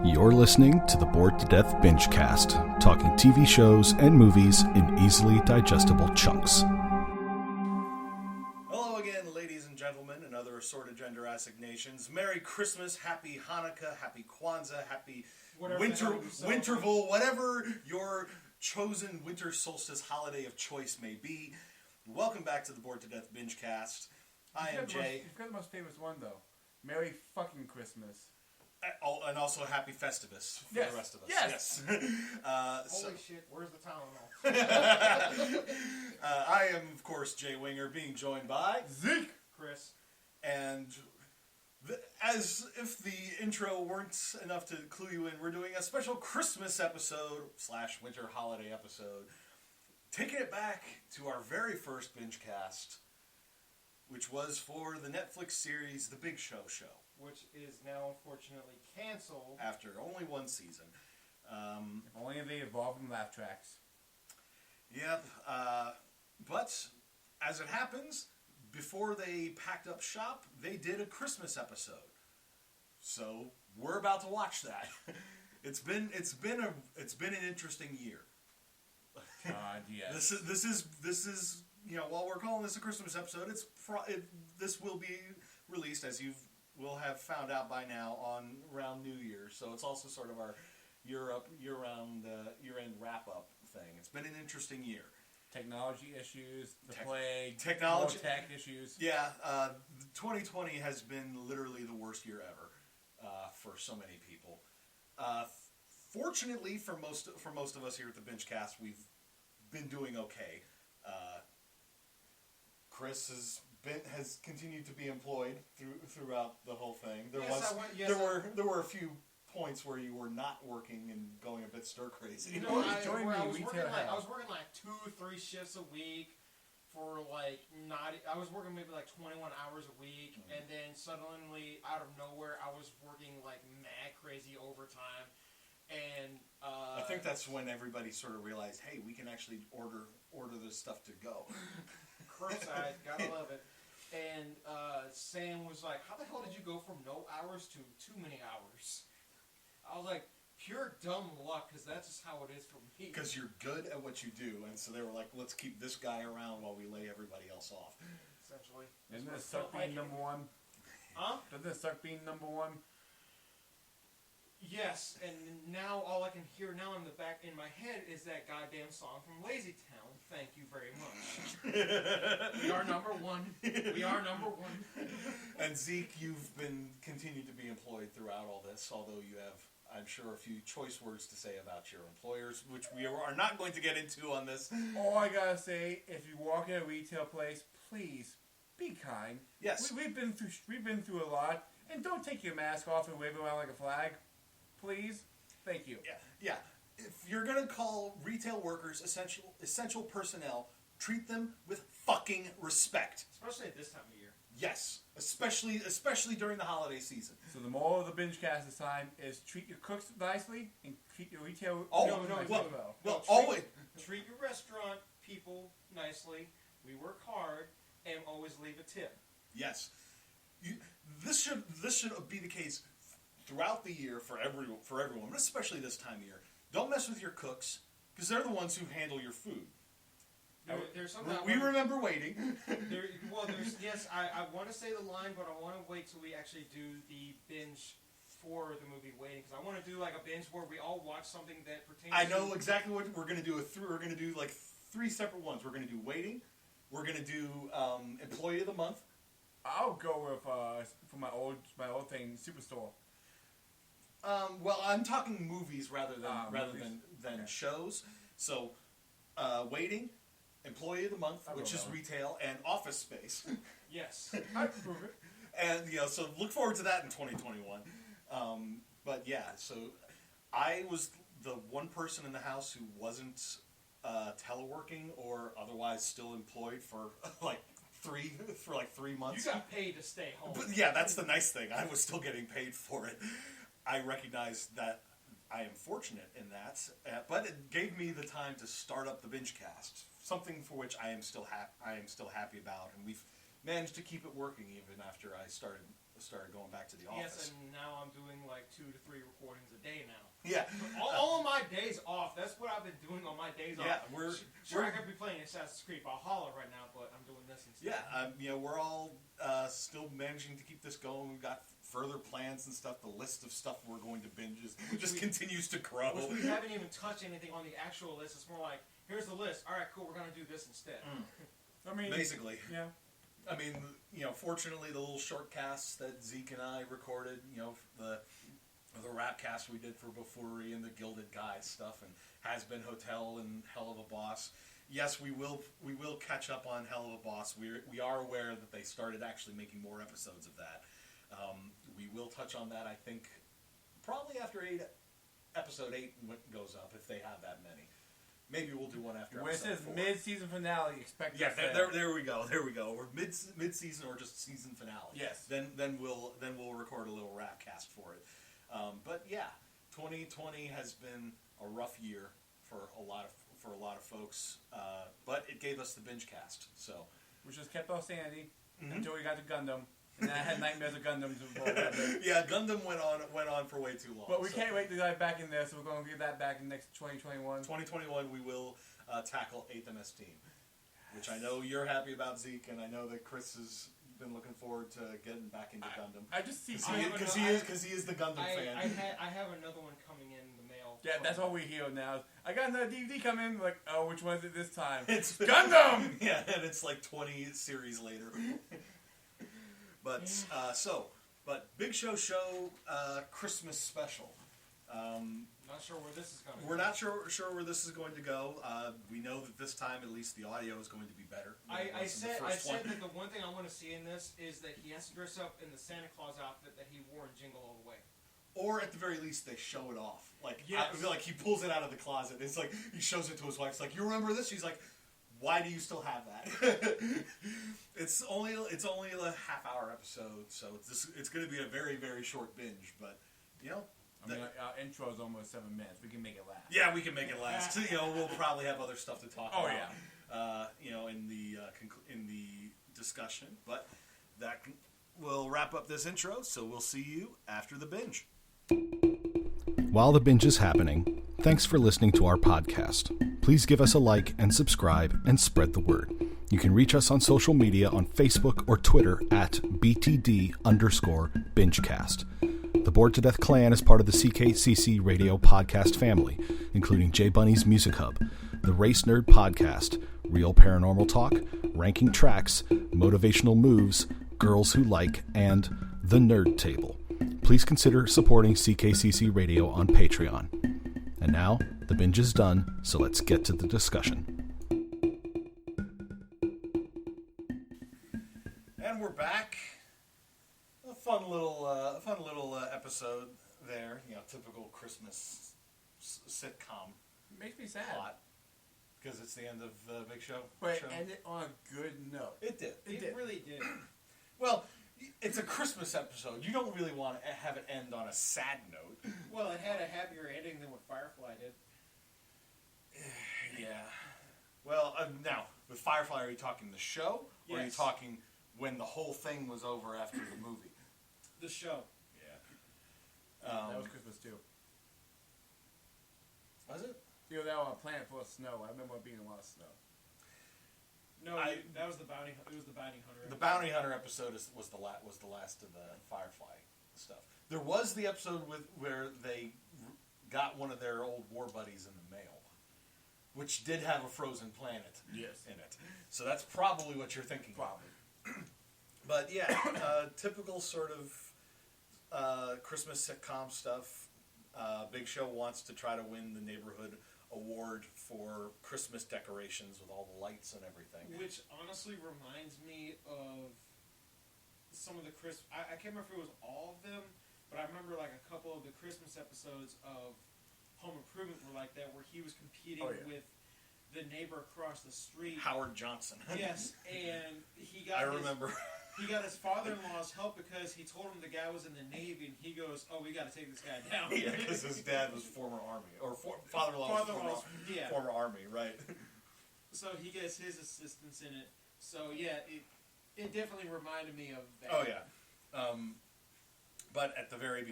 You're listening to the Bored to Death Bingecast, talking TV shows and movies in easily digestible chunks. Hello again, ladies and gentlemen, and other assorted gender assignations. Merry Christmas, Happy Hanukkah, Happy Kwanzaa, Happy Winterval, whatever your chosen winter solstice holiday of choice may be. Welcome back to the Bored to Death Bingecast. I am Jay. You've got the most famous one, though. Merry fucking Christmas. And also Happy Festivus for the rest of us. Yes. Holy shit, where's the Tylenol? I am, of course, Jay Winger, being joined by Zeke. Chris. And as if the intro weren't enough to clue you in, we're doing a special Christmas episode / winter holiday episode, taking it back to our very first Bingecast, which was for the Netflix series The Big Show Show. Which is now unfortunately canceled. After only one season. If only they evolved in laugh tracks. Yep. But, as it happens, before they packed up shop, they did a Christmas episode. So, we're about to watch that. It's been an interesting year. Yes. This is while we're calling this a Christmas episode, this will be released, as you will have found out by now, on around New Year's. So it's also sort of our year-end wrap-up thing. It's been an interesting year. Technology issues, the plague, technology tech issues. Yeah, 2020 has been literally the worst year ever for so many people. Fortunately, for most of us here at the Bingecast, we've been doing okay. Chris has continued to be employed throughout the whole thing. There were a few points where you were not working and going a bit stir crazy. I was working like 2-3 shifts a week for I was working maybe like 21 hours a week, and then suddenly out of nowhere I was working like mad crazy overtime, and I think that's when everybody sort of realized, hey, we can actually order this stuff to go. Curbside, gotta love it. And Sam was like, how the hell did you go from no hours to too many hours? I was like, pure dumb luck, because that's just how it is for me. Because you're good at what you do, and so they were like, let's keep this guy around while we lay everybody else off. Essentially. Doesn't it suck being number one? Huh? Doesn't it suck being number one? Yes, and now all I can hear now in my head is that goddamn song from Lazy Town. Thank you very much. We are number one. We are number one. And Zeke, you've continued to be employed throughout all this, although you have, I'm sure, a few choice words to say about your employers, which we are not going to get into on this. All I gotta say, if you walk in a retail place, please be kind. Yes, we've been through a lot, and don't take your mask off and wave it around like a flag. Please? Thank you. Yeah. If you're going to call retail workers essential personnel, treat them with fucking respect. Especially at this time of year. Yes. Especially during the holiday season. So the moral of the Bingecast this time is treat your cooks nicely and treat your retail always. Treat your restaurant people nicely. We work hard and always leave a tip. Yes. This should be the case throughout the year for everyone, but especially this time of year. Don't mess with your cooks, because they're the ones who handle your food. We remember waiting. I want to say the line, but I want to wait till we actually do the binge for the movie Waiting, because I want to do like a binge where we all watch something that pertains I know exactly what we're going to do. We're going to do like 3 separate ones. We're going to do Waiting. We're going to do Employee of the Month. I'll go with for my old thing, Superstore. Well, I'm talking movies rather than shows. So, Waiting, Employee of the Month, which is retail, and Office Space. Yes, I approve it. And so look forward to that in 2021. But yeah, so I was the one person in the house who wasn't teleworking or otherwise still employed for like 3 months. You got paid to stay home. But yeah, that's the nice thing. I was still getting paid for it. I recognize that I am fortunate in that, but it gave me the time to start up the Bingecast, something for which I am still happy about, and we've managed to keep it working even after I started going back to the office. Yes, and now I'm doing like 2 to 3 recordings a days Yeah, off. I could be playing Assassin's Creed Valhalla right now, but I'm doing this instead. Yeah, we're all still managing to keep this going. We've got further plans and stuff. The list of stuff we're going to binge just continues to grow. Which we haven't even touched anything on the actual list. It's more like, here's the list. All right, cool. We're going to do this instead. I mean, basically. Yeah. I mean, fortunately, the little short casts that Zeke and I recorded, the Ramblecast we did for Buffooey and the Gilded Guys stuff, and Has Been Hotel and Hell of a Boss. Yes, we will catch up on Hell of a Boss. We are aware that they started actually making more episodes of that. We will touch on that, I think, probably after episode 8 goes up, if they have that many. Maybe we'll do one after when episode 4. When it says mid-season finale, expect there we go. We're mid-season or just season finale. Yes. Then we'll record a little Ramblecast for it. But yeah, 2020 has been a rough year for a lot of folks. But it gave us the Bingecast, so which just kept our sanity until we got to Gundam. And then I had nightmares of Gundam. Yeah, Gundam went on for way too long. But we can't wait to dive back in there, so we're going to get that back in next 2021. 2021, we will tackle 8th MS Team, which I know you're happy about, Zeke, and I know that Chris has been looking forward to getting back into Gundam. I just see because he is the Gundam fan. I have another one coming in the mail. Yeah, that's what we hear now. I got another DVD coming. Like, oh, which one is it this time? It's Gundam. Yeah, and it's like 20 series later. But Big Show Christmas special. Not sure where this is going to go. We're not sure where this is going to go. We know that this time, at least, the audio is going to be better. I said that the one thing I want to see in this is that he has to dress up in the Santa Claus outfit that he wore in Jingle All the Way. Or at the very least, they show it off. Like, yes. Like he pulls it out of the closet. It's like he shows it to his wife. It's like, you remember this? She's like, why do you still have that? It's only a half-hour episode, so it's going to be a very, very short binge. But our intro is almost 7 minutes. We can make it last. Yeah, we can make it last. We'll probably have other stuff to talk about. Oh yeah. In the discussion, but that will wrap up this intro. So we'll see you after the binge. While the binge is happening, thanks for listening to our podcast. Please give us a like and subscribe and spread the word. You can reach us on social media on Facebook or Twitter at BTD_Bingecast. The Bored to Death Clan is part of the CKCC Radio podcast family, including J Bunny's Music Hub, the Race Nerd Podcast, Real Paranormal Talk, Ranking Tracks, Motivational Moves, Girls Who Like, and The Nerd Table. Please consider supporting CKCC Radio on Patreon. And now, the binge is done, so let's get to the discussion. And we're back. A fun little episode there. Typical Christmas sitcom. Makes me sad. Plot. Because it's the end of the Big Show. But it ended on a good note. It did. It really did. Well, it's a Christmas episode. You don't really want to have it end on a sad note. Well, it had a happier ending than what Firefly did. Yeah. Well, now, with Firefly, are you talking the show? Or are you talking when the whole thing was over after the movie? The show. Yeah. That was Christmas too. Was it? That was a planet full of snow. I remember it being a lot of snow. No, that was the bounty. It was the bounty hunter. The bounty hunter episode was the last of the Firefly stuff. There was the episode where they got one of their old war buddies in the mail, which did have a frozen planet in it. So that's probably what you're thinking. Probably. But yeah, typical sort of Christmas sitcom stuff. Big Show wants to try to win the neighborhood award for Christmas decorations with all the lights and everything. Which honestly reminds me of some of the I can't remember if it was all of them, but I remember like a couple of the Christmas episodes of Home Improvement were like that, where he was competing with the neighbor across the street, Howard Johnson. Yes, and he got. remember. He got his father-in-law's help because he told him the guy was in the Navy, and he goes, "Oh, we got to take this guy down." Yeah, because his dad was former Army, or father-in-law was former Army, right? So he gets his assistance in it. So yeah, it definitely reminded me of that. Oh yeah, but at the very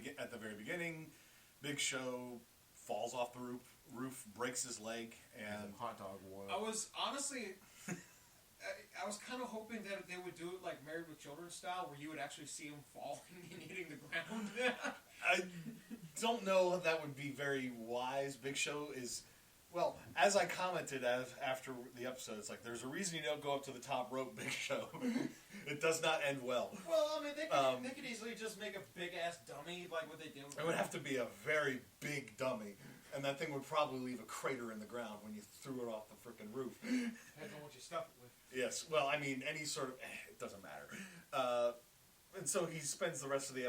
beginning, Big Show falls off the roof, breaks his leg, and hot dog war. I was honestly, I was kind of hoping that they would do it like Married with Children style, where you would actually see him falling and hitting the ground. I don't know if that would be very wise. Big Show is, well, as I commented after the episode, it's like, there's a reason you don't go up to the top rope, Big Show. It does not end well. Well, I mean, they could easily just make a big-ass dummy like what they did. It would have to be a very big dummy, and that thing would probably leave a crater in the ground when you threw it off the frickin' roof. Depends on what you stuff it with. Yes, well, I mean, any sort of... it doesn't matter. And so he spends the rest of the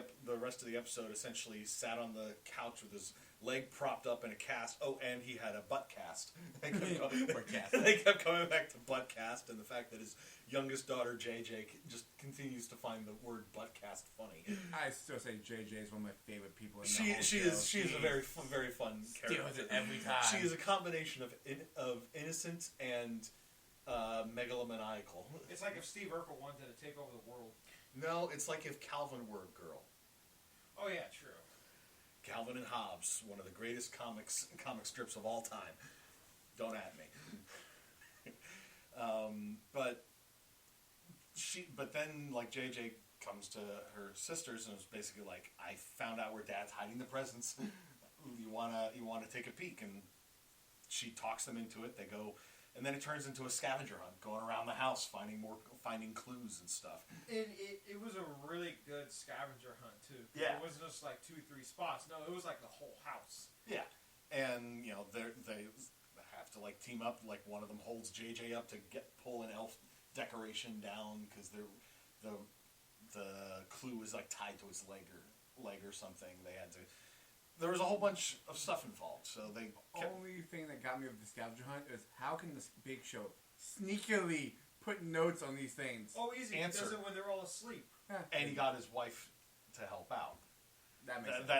episode essentially sat on the couch with his leg propped up in a cast. Oh, and he had a butt cast. They kept coming back to butt cast, and the fact that his youngest daughter JJ just continues to find the word butt cast funny. I still say JJ is one of my favorite people in the whole She show. is a very fun character. Steals it every time. She is a combination of innocent and megalomaniacal. It's like if Steve Urkel wanted to take over the world. No, it's like if Calvin were a girl. Oh yeah, true. Calvin and Hobbes, one of the greatest comic strips of all time. Don't at me. But then like JJ comes to her sisters and is basically like, I found out where Dad's hiding the presents. You wanna take a peek? And she talks them into it. They go. And then it turns into a scavenger hunt, going around the house, finding clues and stuff. It was a really good scavenger hunt too. Yeah. It wasn't just like 2-3 spots. No, it was like the whole house. Yeah, and you know they have to like team up. Like one of them holds JJ up to pull an elf decoration down because the clue was like tied to his leg or something. They had to. There was a whole bunch of stuff involved, so they kept... Only thing that got me with the scavenger hunt is how can this Big Show sneakily put notes on these things? Oh, easy. Answer. He does it when they're all asleep. And he got his wife to help out. That makes sense.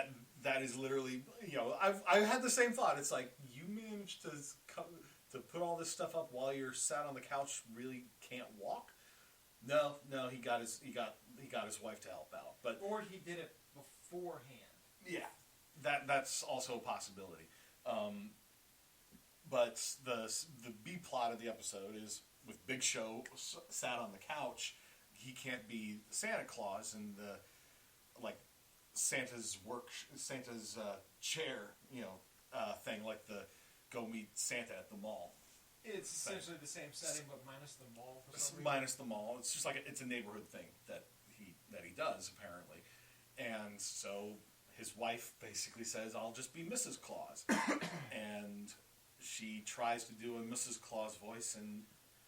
That is literally, you know, I've had the same thought. It's like, you managed to put all this stuff up while you're sat on the couch, really can't walk? No, he got his wife to help out. But Or he did it beforehand. yeah. That's also a possibility. But the B plot of the episode is with Big Show sat on the couch, he can't be Santa Claus, and Santa's chair, thing, like the go meet Santa at the mall. It's essentially the same setting, but minus the mall. For some reason. Minus the mall. It's just like it's a neighborhood thing that he does apparently, and so. His wife basically says, I'll just be Mrs. Claus. And she tries to do a Mrs. Claus voice, and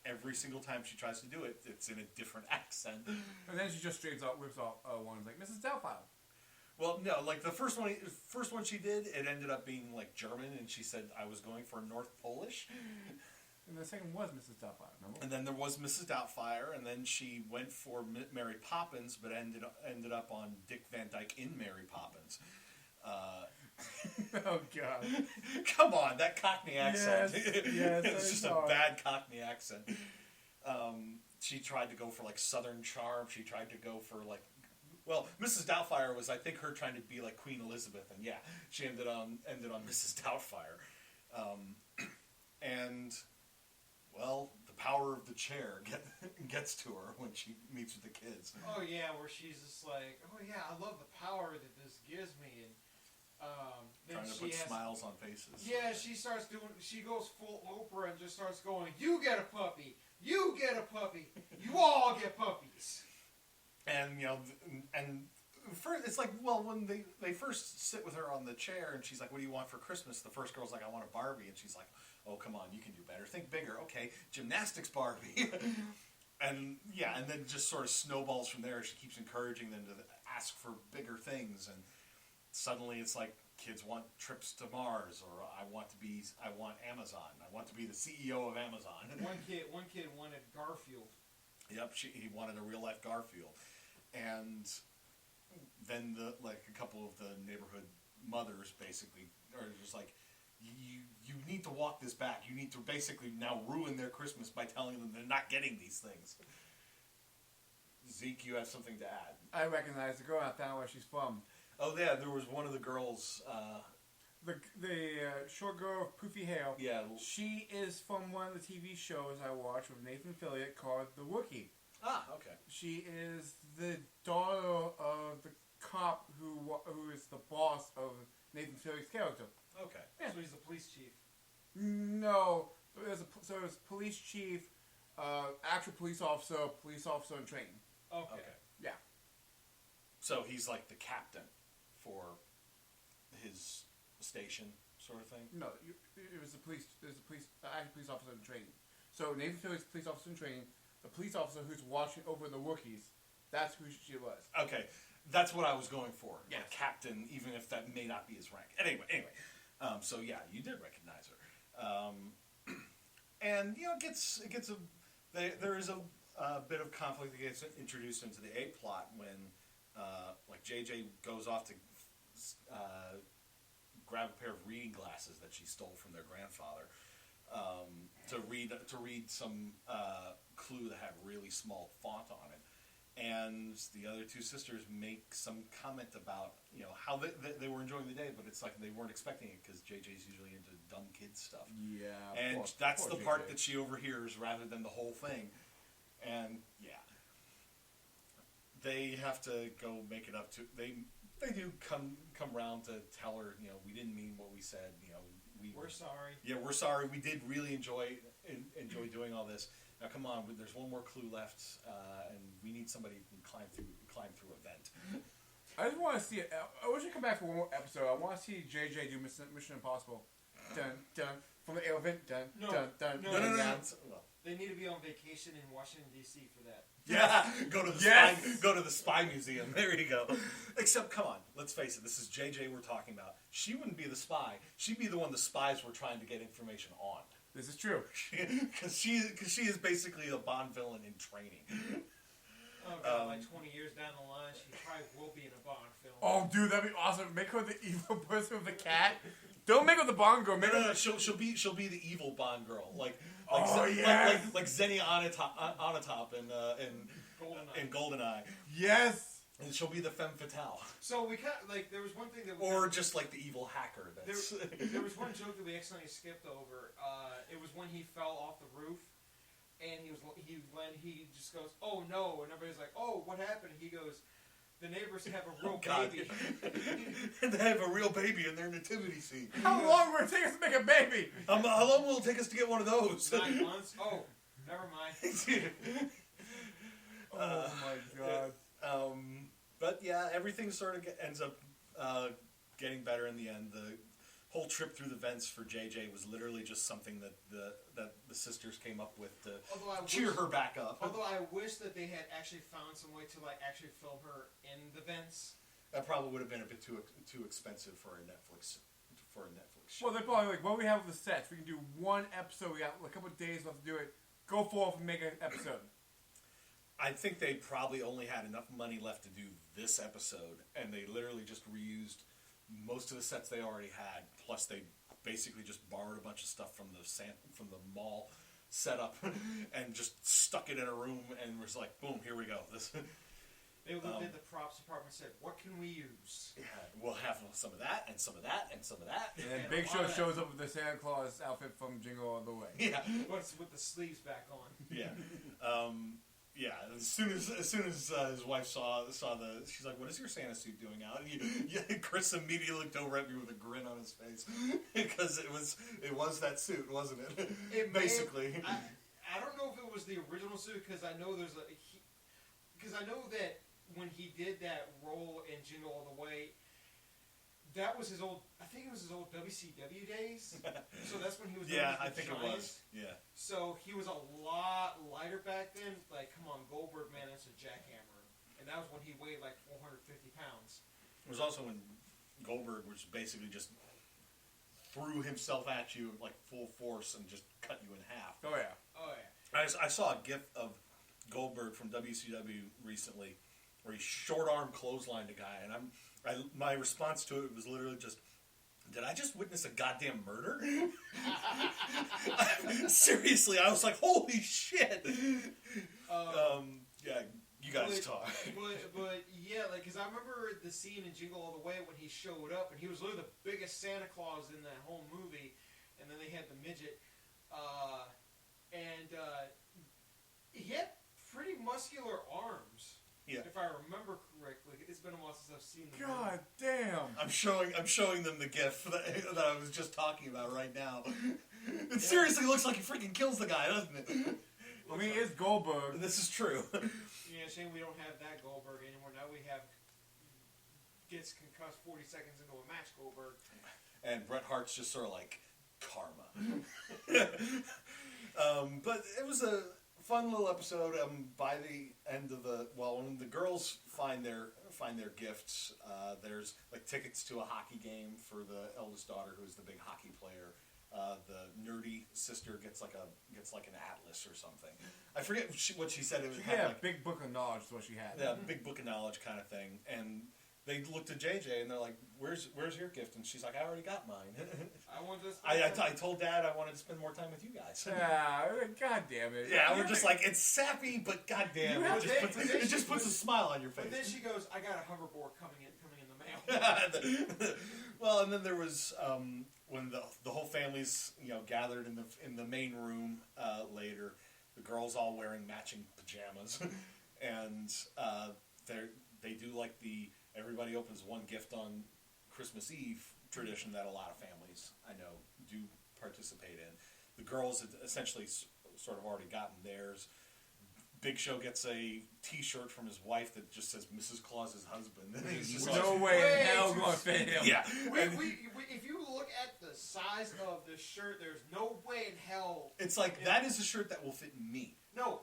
every single time she tries to do it, it's in a different accent. And then she just whips off one like, Mrs. Doubtfire. Well, no, like the first one she did, it ended up being like German, and she said, I was going for North Polish. And the second was Mrs. Doubtfire, remember? And then there was Mrs. Doubtfire, and then she went for Mary Poppins, but ended up on Dick Van Dyke in Mary Poppins. Oh, God. Come on, that Cockney accent. Yes, it's just a bad Cockney accent. She tried to go for like Southern charm. She tried to go for like... Well, Mrs. Doubtfire was, I think, her trying to be like Queen Elizabeth, and yeah, she ended on Mrs. Doubtfire. And... Well, the power of the chair gets to her when she meets with the kids. Oh yeah, where she's just like, oh yeah, I love the power that this gives me, and then trying to put smiles on faces. Yeah, she goes full Oprah and just starts going, you get a puppy, you get a puppy, you all get puppies. And first, it's like, well, when they first sit with her on the chair, and she's like, what do you want for Christmas? The first girl's like, I want a Barbie, and she's like, oh, come on, you can do better. Think bigger. Okay, gymnastics Barbie. And then just sort of snowballs from there. She keeps encouraging them to ask for bigger things, and suddenly it's like kids want trips to Mars, or I want Amazon. I want to be the CEO of Amazon. One kid wanted Garfield. Yep, he wanted a real life Garfield, and then a couple of the neighborhood mothers basically are just like, you need to walk this back. You need to basically now ruin their Christmas by telling them they're not getting these things. Zeke, you have something to add. I recognize the girl. I found where she's from. Oh yeah, there was one of the girls. the short girl with poofy hair. Yeah. She is from one of the TV shows I watch with Nathan Fillion called The Wookiee. Ah, okay. She is the daughter of the cop who is the boss of Nathan Fillion's character. Okay. Yeah. So he's the police chief. No. There's police chief, actual police officer in training. Okay. Yeah. So he's like the captain for his station, sort of thing? No, it was the police. There's a actual police officer in training. So Nathan Fillion's police officer in training. The police officer who's watching over the Wookiees. That's who she was. Okay. That's what I was going for. Yes. A captain, even if that may not be his rank. Anyway. So yeah, you did recognize her. And, you know, there is a bit of conflict that gets introduced into the A plot when, like, JJ goes off to grab a pair of reading glasses that she stole from their grandfather to read some clue that had really small font on it. And the other two sisters make some comment about, you know, how they were enjoying the day, but it's like they weren't expecting it because JJ's usually into dumb kid stuff. Yeah. And that's the part that she overhears rather than the whole thing. And yeah, they have to go make it up to. They do come round to tell her, you know, we didn't mean what we said. You know, we're sorry. Yeah, we're sorry. We did really enjoy doing all this. Now, come on, there's one more clue left, and we need somebody who can climb through a vent. I just want to see it. I wish I come back for one more episode. I want to see JJ do Mission Impossible. Dun, dun. From the air vent. Dun, No. dun, dun. No. dun, No. dun. They need to be on vacation in Washington, D.C. for that. Yeah, go to the spy museum. There you go. Except, come on, let's face it. This is JJ we're talking about. She wouldn't be the spy. She'd be the one the spies were trying to get information on. This is true. Because she is basically a Bond villain in training. Oh, God, like 20 years down the line, she probably will be in a Bond film. Oh, dude, that'd be awesome. Make her the evil person with the cat. Don't make her the Bond girl. Make her No. She'll be the evil Bond girl, like Xenia Onatop in GoldenEye. Yes. And she'll be the femme fatale. So we there was one thing that Or just like the evil hacker. That's there was one joke that we accidentally skipped over. It was when he fell off the roof, and he just goes, "Oh no!" and everybody's like, "Oh, what happened?" And he goes, "The neighbors have a real baby." And they have a real baby in their nativity scene. How long will it take us to make a baby? How long will it take us to get one of those? 9 months. Oh, never mind. Oh my God. But yeah, everything sort of ends up getting better in the end. The whole trip through the vents for JJ was literally just something that the sisters came up with to cheer her back up. Although I wish that they had actually found some way to actually film her in the vents. That probably would have been a bit too expensive for a Netflix show. Well, they're probably like, what do we have with the sets? We can do one episode. We got a couple of days left to do it. Go forth and make an episode. I think they probably only had enough money left to do this episode, and they literally just reused most of the sets they already had. Plus, they basically just borrowed a bunch of stuff from the mall setup and just stuck it in a room, and was like, boom, here we go. They looked at the props department and said, "What can we use?" Yeah, we'll have some of that, and some of that, and some of that. And Big Show shows up with the Santa Claus outfit from Jingle All the Way. Yeah, what's with the sleeves back on? Yeah. Yeah, as soon as his wife saw she's like, "What is your Santa suit doing out?" And Chris immediately looked over at me with a grin on his face because it was that suit, wasn't it? Basically. I don't know if it was the original suit because I know that when he did that role in Jingle All the Way, that was his old. I think it was his old WCW days. So that's when he was. Yeah, I think it was. Yeah. So he was a lot lighter back then. Like, come on, Goldberg, man, that's a jackhammer. And that was when he weighed like 450 pounds. It was also when Goldberg was basically just threw himself at you like full force and just cut you in half. Oh yeah. Oh yeah. I saw a GIF of Goldberg from WCW recently, where he short arm clotheslined a guy, and my response to it was literally just, "Did I just witness a goddamn murder?" Seriously, I was like, "Holy shit!" Yeah, you guys talk. But yeah, like, because I remember the scene in Jingle All the Way when he showed up, and he was literally the biggest Santa Claus in that whole movie, and then they had the midget, and he had pretty muscular arms. Yeah. If I remember correctly, it's been a while since I've seen the God damn! I'm showing them the gif that I was just talking about right now. It seriously looks like he freaking kills the guy, doesn't it? I mean, it's Goldberg. This is true. Yeah, shame we don't have that Goldberg anymore. Now we have gets concussed 40 seconds into a match Goldberg. And Bret Hart's just sort of like karma. But it was a fun little episode. By the end of when the girls find their gifts, there's like tickets to a hockey game for the eldest daughter, who's the big hockey player. The nerdy sister gets like an atlas or something. I forget what she said. It was big book of knowledge is what she had. Yeah, big book of knowledge kind of thing. And they looked at JJ and they're like, "Where's your gift?" And she's like, "I already got mine." I want this. I told Dad I wanted to spend more time with you guys. Yeah, god damn it. Yeah, we're just like, it's sappy, but god damn it just puts a smile on your face. But then she goes, "I got a hoverboard coming in the mail." Well, and then there was when the whole family's gathered in the main room later. The girls all wearing matching pajamas, and they do like everybody opens one gift on Christmas Eve tradition that a lot of families I know do participate in. The girls had essentially sort of already gotten theirs. Big Show gets a T-shirt from his wife that just says "Mrs. Claus's husband." And he's just no way in hell going to fit him. Yeah. If you look at the size of the shirt, there's no way in hell. It's like, that is a shirt that will fit me. No.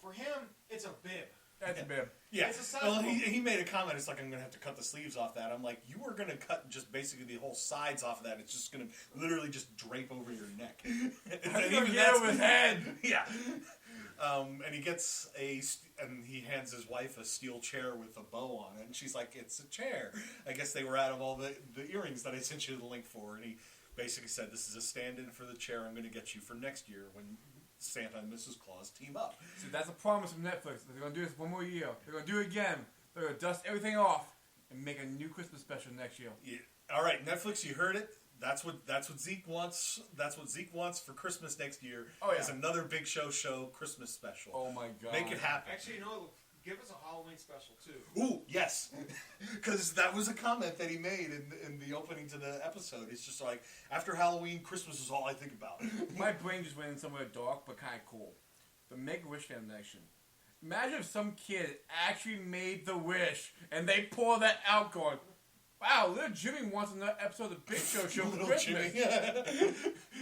For him, it's a bib. That's a bib. Yeah. It's a size. Well, he made a comment. It's like, I'm going to have to cut the sleeves off that. I'm like, you are going to cut just basically the whole sides off of that. It's just going to literally just drape over your neck. And even get over his head. Yeah. And he hands his wife a steel chair with a bow on it, and she's like, "It's a chair." I guess they were out of all the earrings that I sent you the link for, and he basically said, "This is a stand-in for the chair I'm going to get you for next year when Santa and Mrs. Claus team up." See, that's a promise from Netflix. They're going to do this one more year. They're going to do it again. They're going to dust everything off and make a new Christmas special next year. Yeah. All right, Netflix, you heard it. That's what Zeke wants. That's what Zeke wants for Christmas next year. Oh, yeah. Is another Big Show Christmas special. Oh my god! Make it happen. Actually, give us a Halloween special too. Ooh, yes, because that was a comment that he made in the opening to the episode. It's just like, after Halloween, Christmas is all I think about. My brain just went in somewhere dark but kind of cool. The Make-A-Wish Foundation. Imagine if some kid actually made the wish and they pour that out going, "Wow, little Jimmy wants another episode of the Big Show for Christmas."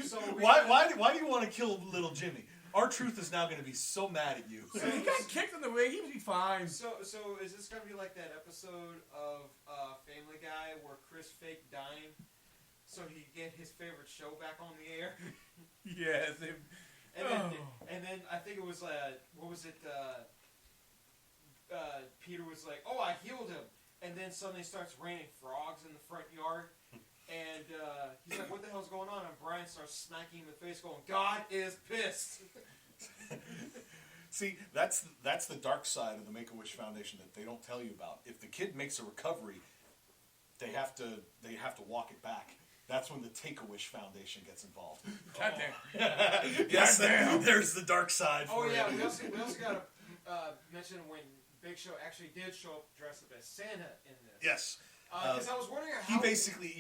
So why do you want to kill little Jimmy? R-Truth is now going to be so mad at you. So he got kicked in the ring. He would be fine. So is this going to be like that episode of Family Guy where Chris faked dying so he could get his favorite show back on the air? Yes. And then I think it was what was it? Peter was like, "Oh, I healed him." And then suddenly starts raining frogs in the front yard. And he's like, "What the hell's going on?" And Brian starts smacking him in the face going, "God is pissed." See, that's the dark side of the Make-A-Wish Foundation that they don't tell you about. If the kid makes a recovery, they have to walk it back. That's when the Take-A-Wish Foundation gets involved. Goddamn. Yes, there's the dark side. Oh yeah, we also got to mention when Big Show actually did show up dressed up as Santa in this. Yes. Because I was wondering how... He basically,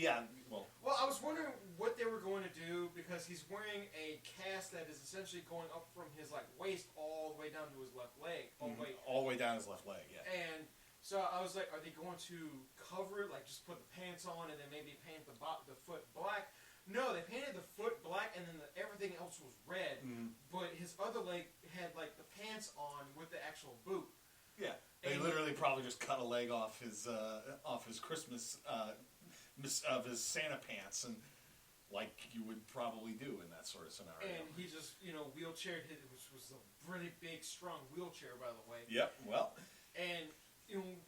Well, I was wondering what they were going to do, because he's wearing a cast that is essentially going up from his waist all the way down to his left leg. All the way down his left leg, yeah. And so I was like, are they going to cover it, just put the pants on and then maybe paint the foot black? No, they painted the foot black and then everything else was red, but his other leg had the pants on with the actual boot. Yeah, they literally probably just cut a leg off his Christmas of his Santa pants, and like you would probably do in that sort of scenario. And he just wheelchaired his, which was a really big, strong wheelchair, by the way. Yep. Well. And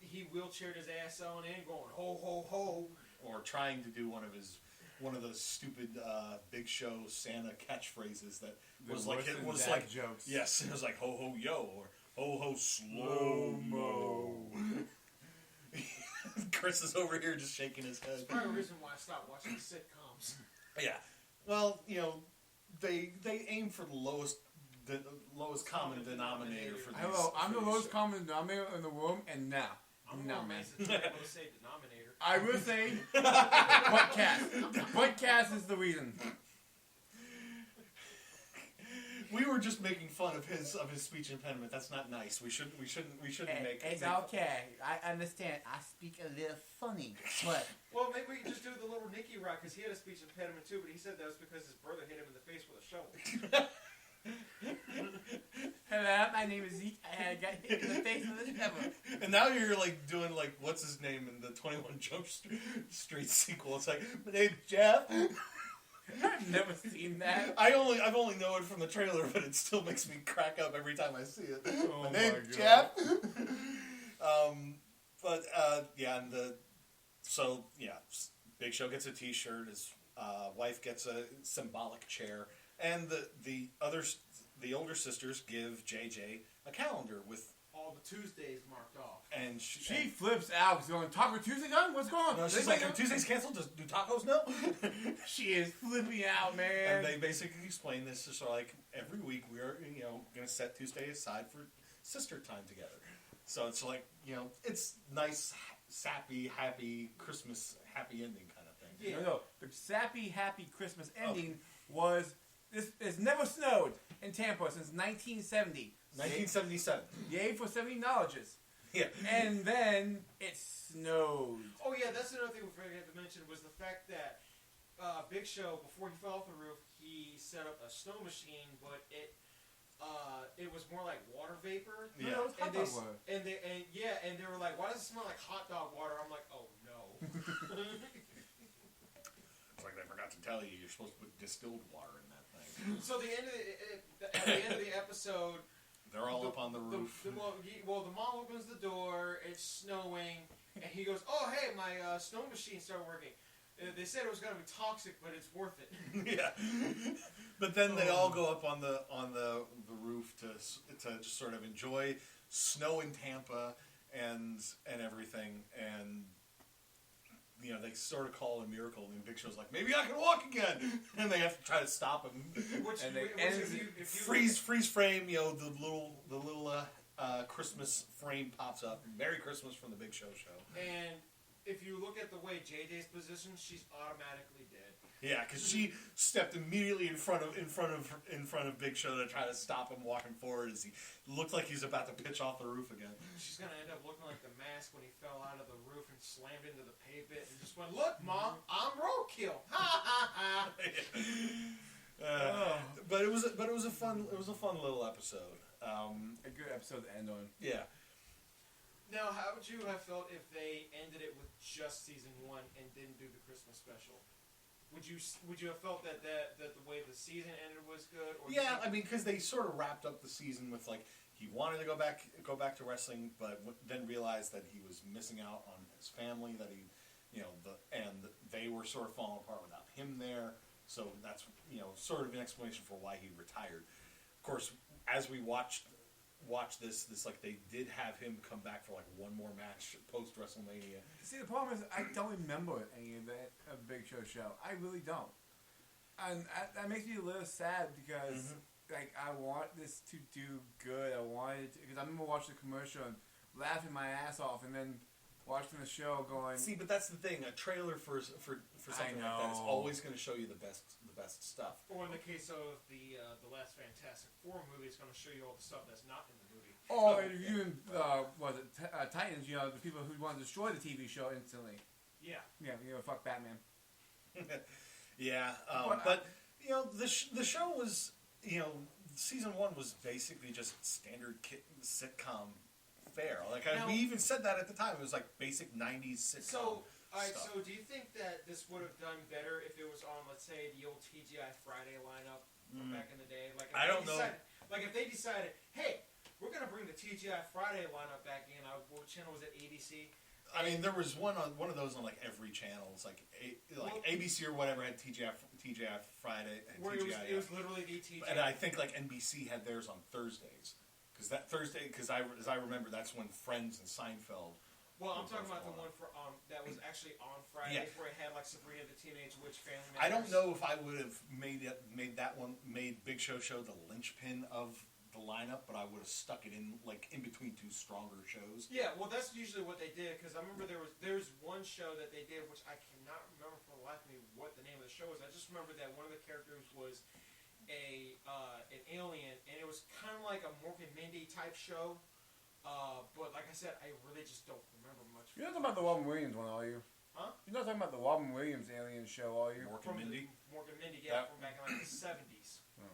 he wheelchaired his ass on in, going ho ho ho, or trying to do one of those stupid Big Show Santa catchphrases that was like jokes. Yes, it was like ho ho yo, or Ho slow-mo. Chris is over here just shaking his head. That's probably the reason why I stopped watching sitcoms. Yeah. Well, they aim for the lowest common denominator for these. Hello, I'm the lowest common denominator in the room, and now. No, man. I will say denominator. I will say Buttcast is the reason. We were just making fun of his speech impediment. That's not nice. We shouldn't make. It's okay. I understand. I speak a little funny, but well, maybe we can just do the little Nicky rock because he had a speech impediment too. But he said that was because his brother hit him in the face with a shovel. Hello, my name is Zeke. I got hit in the face with a shovel. And now you're doing what's his name in the 21 Jump Street sequel? It's like, my name's Jeff. I've never seen that. I've only known it from the trailer, but it still makes me crack up every time I see it. Oh my name's God. Jeff. Big Show gets a T-shirt. His wife gets a symbolic chair, and the older sisters give JJ a calendar with all the Tuesdays marked off. And she flips out. She's going, Taco Tuesday done? What's going on? No, she's like, Tuesday's canceled? Do tacos no? She is flipping out, man. And they basically explain this. So every week we are, going to set Tuesday aside for sister time together. So it's it's nice, sappy, happy Christmas, happy ending kind of thing. Yeah. No. The sappy, happy Christmas ending was, it's never snowed in Tampa since 1970. 1977. Yay for 70 knowledges. Yeah. And then it snowed. Oh, yeah, that's another thing we forgot to mention was the fact that Big Show, before he fell off the roof, he set up a snow machine, but it was more like water vapor. Yeah. And they were like, why does it smell like hot dog water? I'm like, oh, no. It's like they forgot to tell you you're supposed to put distilled water in that thing. So at the end of the episode, they're all up on the roof. The mom opens the door. It's snowing, and he goes, "Oh, hey, my snow machine started working." They said it was going to be toxic, but it's worth it. Yeah, but then they all go up on the roof to just sort of enjoy snow in Tampa and everything, and they sort of call it a miracle. And Big Show's like, maybe I can walk again, and they have to try to stop him. Freeze frame. The little Christmas frame pops up. Merry Christmas from the Big Show show. And if you look at the way JJ's positioned, she's automatically dead. Yeah, because she stepped immediately in front of Big Show to try to stop him walking forward as he looked like he's about to pitch off the roof again. She's gonna end up looking like the Mask when he fell out of the roof and slammed into the pavement and just went, "Look, Mom, I'm roadkill." Ha ha ha. But it was a fun little episode. A good episode to end on. Yeah. Now, how would you have felt if they ended it with just season 1 and didn't do the Christmas special? Would you have felt that the way the season ended was good? Or yeah, because they sort of wrapped up the season with he wanted to go back to wrestling, but then realized that he was missing out on his family, that he, and they were sort of falling apart without him there. So that's sort of an explanation for why he retired. Of course, as we watched this they did have him come back for one more match post WrestleMania. See, the problem is I don't remember any of that Big show. I really don't, and that makes me a little sad because I want this to do good. I wanted to, because I remember watching the commercial and laughing my ass off, and then watching the show going. See, but that's the thing. A trailer for something like that is always going to show you the best stuff. Or in the case of the last Fantastic Four movie, it's going to show you all the stuff that's not in the movie. Oh, even Titans. The people who want to destroy the TV show instantly. Yeah. Yeah. Fuck Batman. Yeah, but the show was season 1 was basically just standard sitcom fare. We even said that at the time. It was basic 90s sitcom. So do you think that this would have done better if it was on, let's say, the old TGI Friday lineup from back in the day? I don't know. If they decided, hey, we're going to bring the TGI Friday lineup back in. What channel was it? ABC. There was one of those on every channel. It's ABC or whatever had TGI Friday. And it was literally the TGI. And I think NBC had theirs on Thursdays. Because that Thursday, as I remember, that's when Friends and Seinfeld. Well, I'm talking about the one for that was actually on Fridays, where it had like Sabrina the Teenage Witch, Family Matters. I don't know if I would have made Big Show the linchpin of the lineup, but I would have stuck it in between two stronger shows. Yeah, well, that's usually what they did, because I remember there's one show that they did, which I cannot remember for the life of me what the name of the show was. I just remember that one of the characters was an alien, and it was kind of like a Mork and Mindy type show. But like I said, I really just don't remember much. You're not talking about the Robin Williams one, are you? Huh? You're not talking about the Robin Williams alien show, are you? Mork and Mindy? Mork and Mindy, yeah, from back in the 70s. Oh.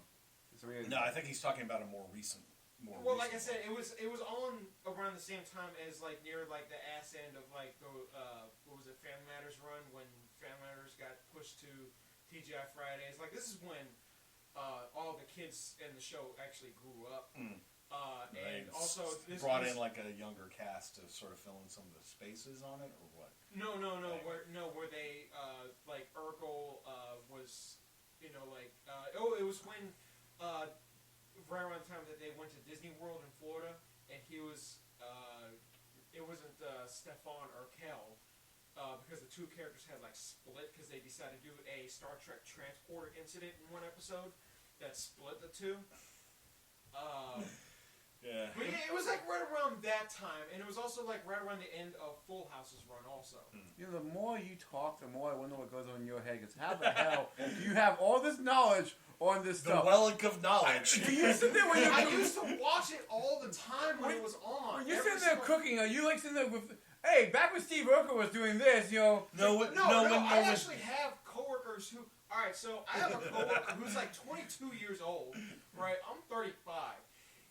No, I think he's talking about a more recent. Like I said, it was on around the same time as near the ass end of the what was it, Family Matters run, when Family Matters got pushed to TGI Fridays. This is when all the kids in the show actually grew up. And also this brought in a younger cast to sort of fill in some of the spaces on it, or what? No. Where they Urkel was, it was when right around the time that they went to Disney World in Florida, and he was it wasn't Stefan Urkel, because the two characters had split because they decided to do a Star Trek transporter incident in one episode that split the two. Yeah. But yeah, it was right around that time, and it was also right around the end of Full House's run also. The more you talk, the more I wonder what goes on in your head. Because how the hell do you have all this knowledge on this stuff? The relic of knowledge. Do you sit there when I used to watch it all the time when it was on. When you're sitting there cooking, are you sitting there with, hey, back when Steve Urkel was doing this, No, I actually have coworkers who. All right, so I have a coworker who's 22 years old. Right, I'm 35.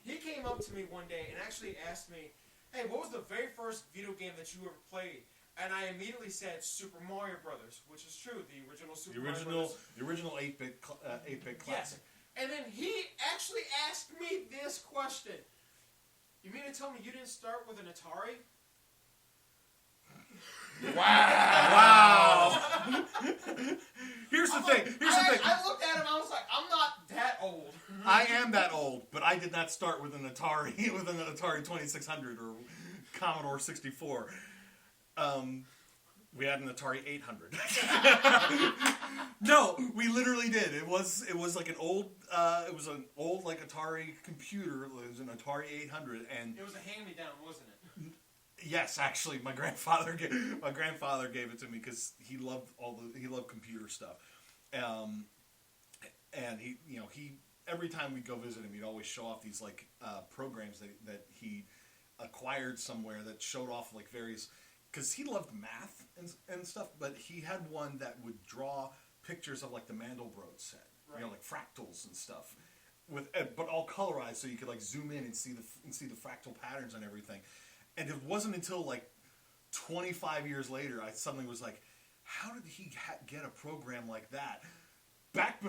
He came up to me one day and actually asked me, hey, what was the very first video game that you ever played? And I immediately said Super Mario Brothers, which is true, the original Super Mario Brothers. The original 8-bit classic. Yes. And then he actually asked me this question. You mean to tell me you didn't start with an Atari? Wow! Here's the thing. I looked at him, I was like, I'm not that old. I am that old, but I did not start with an Atari 2600 or Commodore 64. We had an Atari 800. No, we literally did. It was an old Atari computer. It was an Atari 800, and it was a hand-me-down, wasn't it? Yes, actually, my grandfather gave it to me because he loved computer stuff, and he every time we'd go visit him, he'd always show off these programs that he acquired somewhere that showed off various, because he loved math and stuff, but he had one that would draw pictures of the Mandelbrot set, right. Fractals and stuff, but all colorized, so you could zoom in and see the fractal patterns and everything. And it wasn't until 25 years later I suddenly was like, how did he get a program like that? Back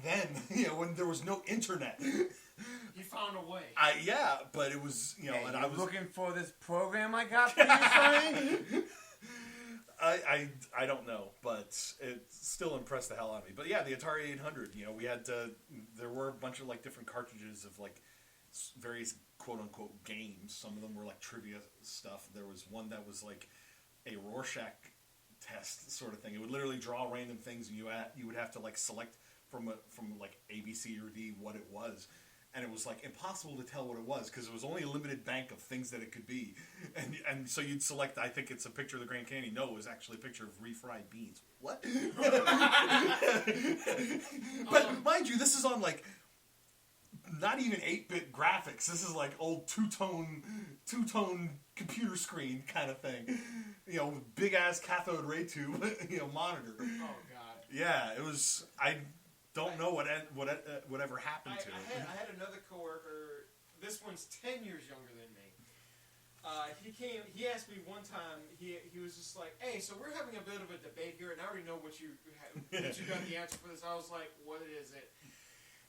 then, when there was no internet. He found a way. But it was, and I was looking for this program I got for you, Sonny? I don't know, but it still impressed the hell out of me. But yeah, the Atari 800, we had there were a bunch of different cartridges of various quote-unquote games. Some of them were trivia stuff. There was one that was a Rorschach test sort of thing. It would literally draw random things, and you would have to select from A, B, C, or D what it was, and it was impossible to tell what it was because it was only a limited bank of things that it could be, and so you'd select. I think it's a picture of the Grand Canyon. No, it was actually a picture of refried beans. What? But mind you, this is on not even 8-bit graphics. This is old two-tone computer screen kind of thing. Big ass cathode ray tube, monitor. Oh God. Yeah, it was. I don't know whatever happened to it. I had another coworker. This one's 10 years younger than me. He asked me one time. He was just like, "Hey, so we're having a bit of a debate here, and I already know what you got the answer for this." I was like, "What is it?"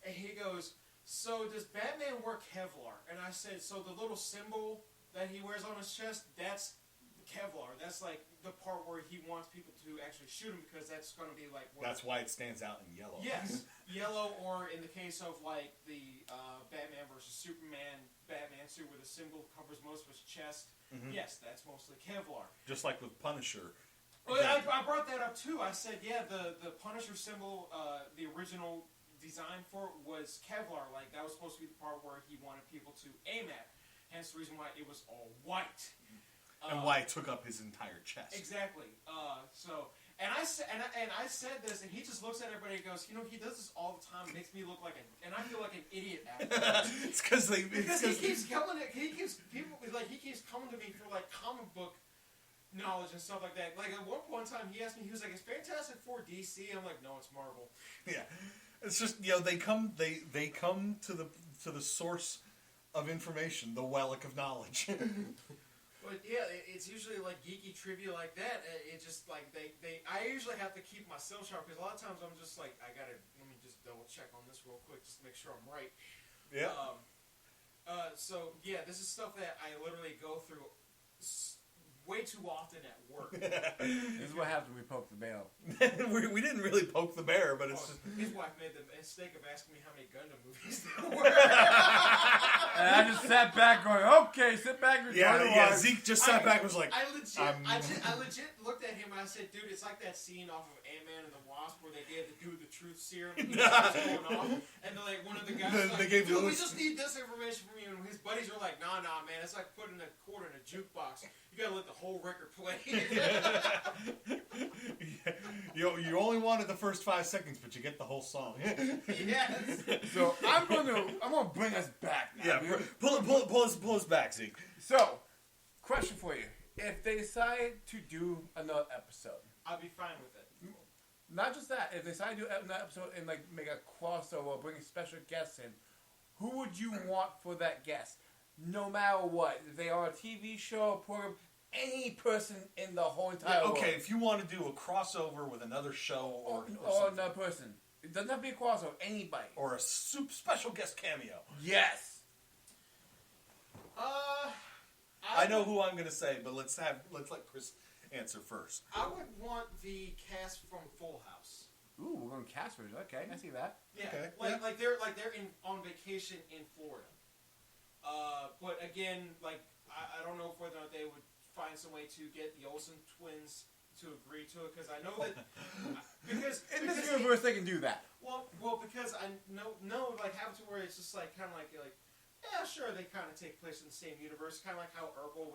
And he goes, "So does Batman wear Kevlar?" And I said, "So the little symbol that he wears on his chest, that's Kevlar. That's the part where he wants people to actually shoot him because that's going to be like. That's why it stands out in yellow. Yes, yellow, or in the case of like the Batman versus Superman Batman suit where the symbol covers most of his chest. Mm-hmm. Yes, that's mostly Kevlar. Just like with Punisher. Well, I brought that up too. I said, yeah, the Punisher symbol, the original design for it was Kevlar. Like that was supposed to be the part where he wanted people to aim at. Hence the reason why it was all white. And why it took up his entire chest. Exactly. And I said this, and he just looks at everybody and goes, he does this all the time. It makes me look like and I feel like an idiot after. It's because he keeps coming to me for like comic book knowledge and stuff like that. Like at one time he asked me, he was like, "Is Fantastic Four DC?" I'm like, "No, it's Marvel." Yeah, it's just they come to the source of information, the Wellick of knowledge. But yeah, it's usually like geeky trivia like that. It just like I usually have to keep myself sharp because a lot of times I'm just like let me just double check on this real quick just to make sure I'm right. Yeah. So yeah, this is stuff that I literally go through way too often at work. This is what happens when we poke the bear. we didn't really poke the bear, but it's just... His wife made the mistake of asking me how many Gundam movies there were. And I just sat back going, okay, sit back and yeah, Zeke just sat back and was like... I legit looked at him and I said, dude, it's like that scene off of Ant-Man and the Wasp where they gave the dude the truth serum and he was going off. And they're like, one of the guys was like, dude, we just need this information from you. And his buddies were like, nah, man, it's like putting a quarter in a jukebox. You gotta let the whole record play. You only wanted the first 5 seconds, but you get the whole song. Yes. So I'm gonna bring us back now. Yeah, pull us back, Zeke. So, question for you: if they decide to do another episode, I'll be fine with it. Not just that, if they decide to do another episode and like make a crossover or bring special guests in, who would you want for that guest? No matter what, if they are a TV show, program, any person in the whole entire world. Okay, if you want to do a crossover with another show or another person, it doesn't have to be a crossover. Anybody or a special guest cameo. Yes. I know who I'm going to say, but let's let Chris answer first. I would want the cast from Full House. Ooh, we're going cast version. Okay, I see that. Yeah, okay. Like they're on vacation in Florida. But again, like I don't know whether or not they would find some way to get the Olsen twins to agree to it because I know that because in this universe they can do that. Well, because I know like have to where it's just like kind of like yeah, sure they kind of take place in the same universe, kind of like how Urkel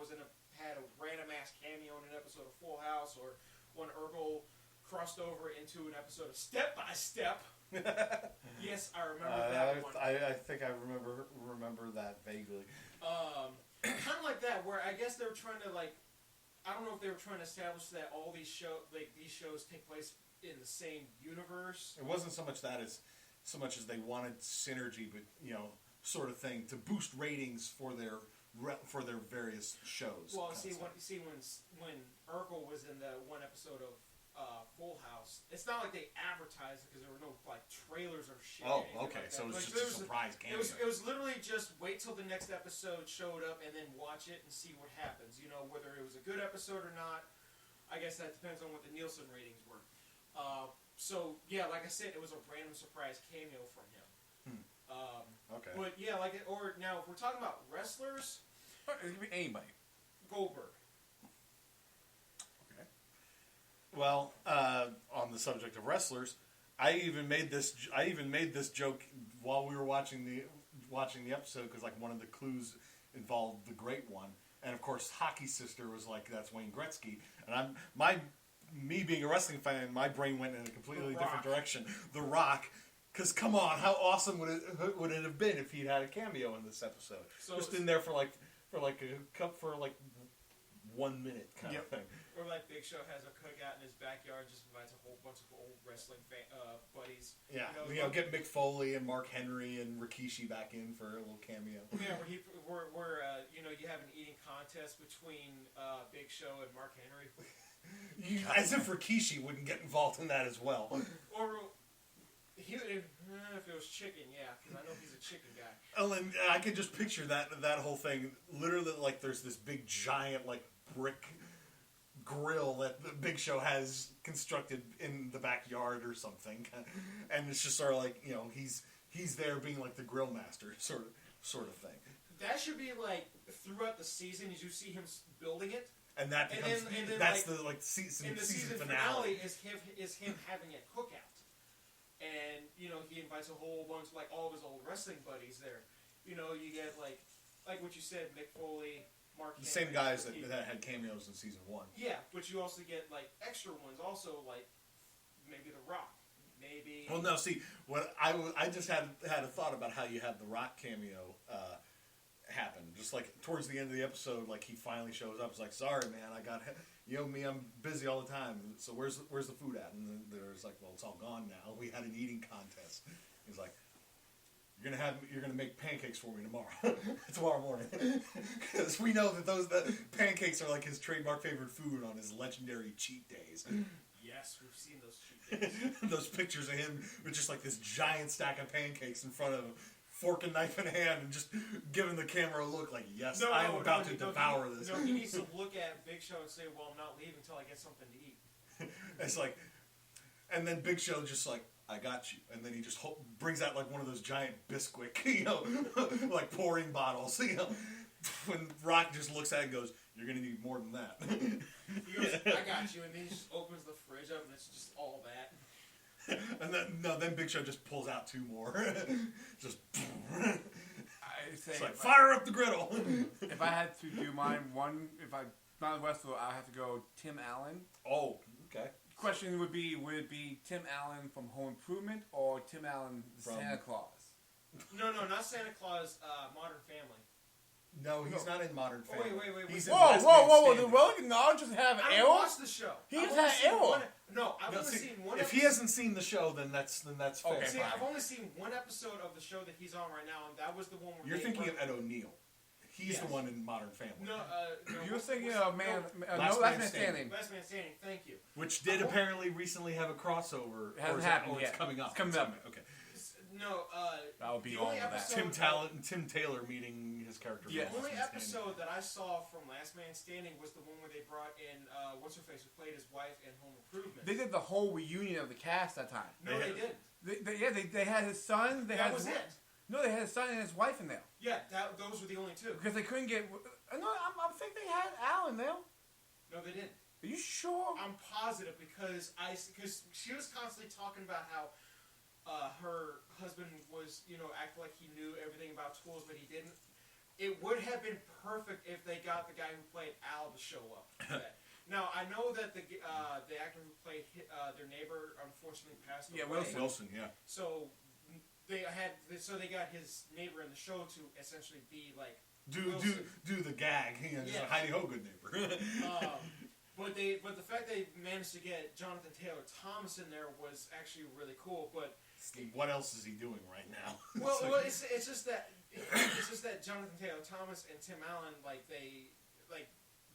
had a random ass cameo in an episode of Full House, or when Urkel crossed over into an episode of Step by Step. Yes, I remember that one. I think I remember that vaguely. Kind of like that, where I guess they were trying to like, I don't know if they were trying to establish that all these shows take place in the same universe. It wasn't so much as they wanted synergy, but sort of thing to boost ratings for their various shows. Well, when Urkel was in the one episode of Full House, it's not like they advertised it because there were no like trailers or shit. Oh, okay, like so it was like, just a surprise cameo. It was literally just wait till the next episode showed up and then watch it and see what happens. Whether it was a good episode or not. I guess that depends on what the Nielsen ratings were. So yeah, like I said, it was a random surprise cameo from him. Okay. But yeah, or now if we're talking about wrestlers, it can be anybody. Goldberg. Okay. Well, on the subject of wrestlers, I even made this joke while we were watching the episode because like one of the clues involved the Great One, and of course Hockey Sister was like that's Wayne Gretzky, and me being a wrestling fan, my brain went in a completely different direction. The Rock. Because come on, how awesome would it have been if he'd had a cameo in this episode? So just in there for 1 minute kind of thing. Or like Big Show has a cookout in his backyard, just invites a whole bunch of old wrestling buddies. Yeah, get Mick Foley and Mark Henry and Rikishi back in for a little cameo. Yeah, where you have an eating contest between Big Show and Mark Henry. As if Rikishi wouldn't get involved in that as well. Or. If it was chicken, yeah, because I know he's a chicken guy. Oh, and I can just picture that whole thing. Literally, like there's this big giant like brick grill that the Big Show has constructed in the backyard or something, and it's just sort of like, you know, he's there being like the grill master sort of thing. That should be like throughout the season as you see him building it. And that becomes that's like, the season finale is him having a cookout, and you know he invites a whole bunch of like all of his old wrestling buddies there. You know, you get like what you said, Mick Foley, Mark. The same guys that had cameos in season 1. Yeah, but you also get like extra ones, also like maybe The Rock, maybe. Well, no, see, what I just had a thought about how you have The Rock cameo happen. Just like towards the end of the episode, like he finally shows up. It's like, sorry, man, I'm busy all the time. So where's the food at? And then there's like, well, it's all gone now. We had an eating contest. He's like, you're gonna make pancakes for me tomorrow morning, because we know that the pancakes are like his trademark favorite food on his legendary cheat days. Yes, we've seen those cheat days. Those pictures of him with just like this giant stack of pancakes in front of him, fork and knife in hand, and just giving the camera a look like, yes, I'm about to devour this. No, he needs to look at Big Show and say, well, I'm not leaving until I get something to eat. It's like, and then Big Show just like, I got you. And then he just brings out like one of those giant Bisquick, you know, like pouring bottles, you know. When Rock just looks at it and goes, you're going to need more than that. He goes, I got you. And then he just opens the fridge up and it's just all that. And then Big Show just pulls out 2 more. Just, it's like, fire up the griddle. If I had to do mine, if I'm not a wrestler, I have to go Tim Allen. Oh, okay. Question would it be Tim Allen from Home Improvement or Tim Allen Santa Claus? No, not Santa Claus, Modern Family. No, he's not in Modern Family. Wait. He's whoa. The Rolling Knowledge doesn't have I Arrow? don't watch the show. He doesn't have Arrow. I've only seen one episode. If he hasn't seen the show, then that's fair. Okay, see, I've only seen one episode of the show that he's on right now, and that was the one where you're thinking of Ed O'Neill. He's Yes. the one in Modern Family. No, You're thinking of Last Man Standing. Last Man Standing, thank you. Which did apparently recently have a crossover. It hasn't happened yet. It's coming up. It's coming up. Okay. No, I'll be the all only of that. episode Tim Taylor meeting his character. Yes. The only episode that I saw from Last Man Standing was the one where they brought in what's-her-face, who played his wife in Home Improvement. They did the whole reunion of the cast that time. No, they didn't. They had his son. That was it. No, they had his son and his wife in there. Yeah, those were the only 2. Because they couldn't get... No, I think they had Al in there. No, they didn't. Are you sure? I'm positive because she was constantly talking about how her husband was, acting like he knew everything about tools, but he didn't. It would have been perfect if they got the guy who played Al to show up. Now, I know that the actor who played their neighbor unfortunately passed away. Yeah, Wilson, yeah. So they got his neighbor in the show to essentially be like do the gag, just a Heidi Ho good neighbor. But the fact they managed to get Jonathan Taylor Thomas in there was actually really cool. But what else is he doing right now? Well, it's just that Jonathan Taylor Thomas and Tim Allen,